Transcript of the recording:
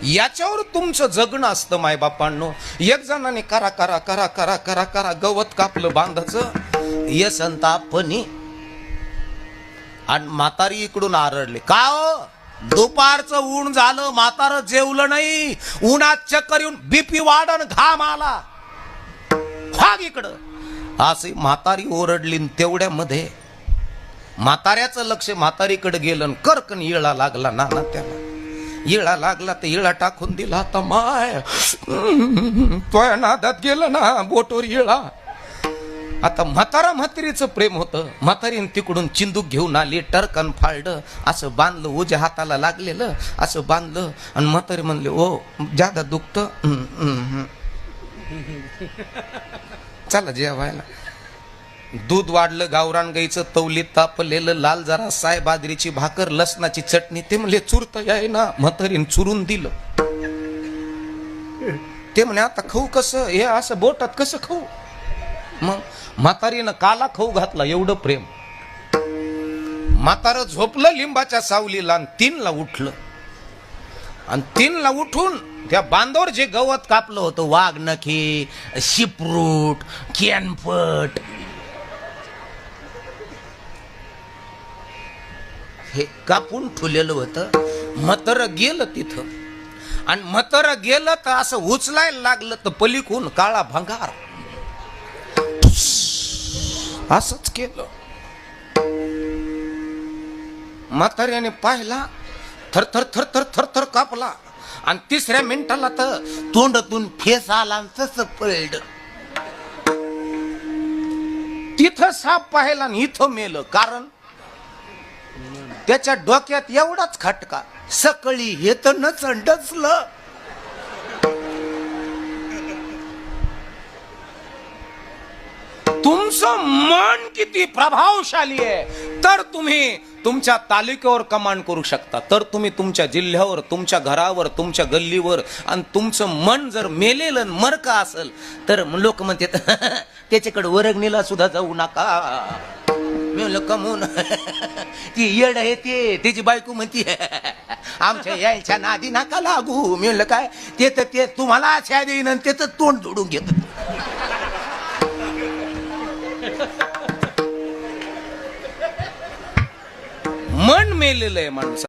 याच्यावर तुमचं जगणं असतं मायबापांनो. एक जणाने करा करा करा करा करा करा गवत कापलं बांधाचं यसंतापणी, आणि म्हातारी इकडून आरडली, का हो दुपारचं ऊन झालं, म्हातारं जेवलं नाही, उन्हात चक्कर येऊन बीपी वाढन, घाम आला, भाग इकडं, असे म्हातारी ओरडली. तेवढ्यामध्ये म्हाताऱ्याचं लक्ष म्हातारीकडे गेलं. करकन येळा लागला नाना त्याला. येळा लागला तर येळा टाकून दिला. आता माय तोया नादात गेलं ना बोटोर येळा. आता म्हातारा म्हातारीचं प्रेम होतं. म्हातारीने तिकडून चिंदूक घेऊन आली, टरकन फाळलं, असं बांधलं, उज्या हाताला लागलेलं असं बांधलं. आणि म्हातारी म्हणले, ओ जादा दुखत, चला जेवायला. दूध वाढलं, गावरान गाईचं तवलीत तापलेलं, लाल जरा साय, बाजरीची भाकर, लसणाची चटणी. ते म्हणले चुरता याय ना. म्हातारीने चुरून दिलं. ते म्हणे आता खाऊ कसं, हे असं बोटात कसं खाऊ. मग म्हातारीनं काला खाऊ घातला. एवढं प्रेम. म्हातारं झोपलं लिंबाच्या सावलीला आणि 3ला उठलं. आणि 3ला उठून त्या बांधावर जे गवत कापलं होतं, वाघ नखे, शिपरूट, कॅनपट, हे कापून ठेवलेलं होतं. म्हातारं गेलं तिथं. आणि म्हातारं गेलं तर असं उचलायला लागलं तर पलीकडून काळा भंगार असंच केलं. म्हाताऱ्याने पाहिला, थर थर थर थर थर थर कापला. आणि 3ऱ्या मिनिटाला तर तोंडातून फेस आला आणि तसं पळलं. तिथं साप पाहिला आणि इथं मेलं. कारण त्याच्या डोक्यात एवढाच खटका, सकाळी हे तर नचलं. तुमचं मन किती प्रभावशाली आहे तर तुम्ही तुमच्या तालुक्यावर कमांड करू शकता. तर तुम्ही तुमच्या जिल्ह्यावर, तुमच्या घरावर, तुमच्या गल्लीवर. आणि तुमचं मन जर मेलेलं मरका असेल तर लोक म्हणतात त्याच्याकडे वरगणीला सुद्धा जाऊ नका. मी म्हणलं कमून ती येड आहे ते. त्याची बायको म्हणते आमच्या यायच्या नादी नका लागू. मी म्हणलं काय, ते तर ते तुम्हाला छा देईन आणि त्याचं तोंड जोडून घेत. मन मेलेलं आहे माणसं.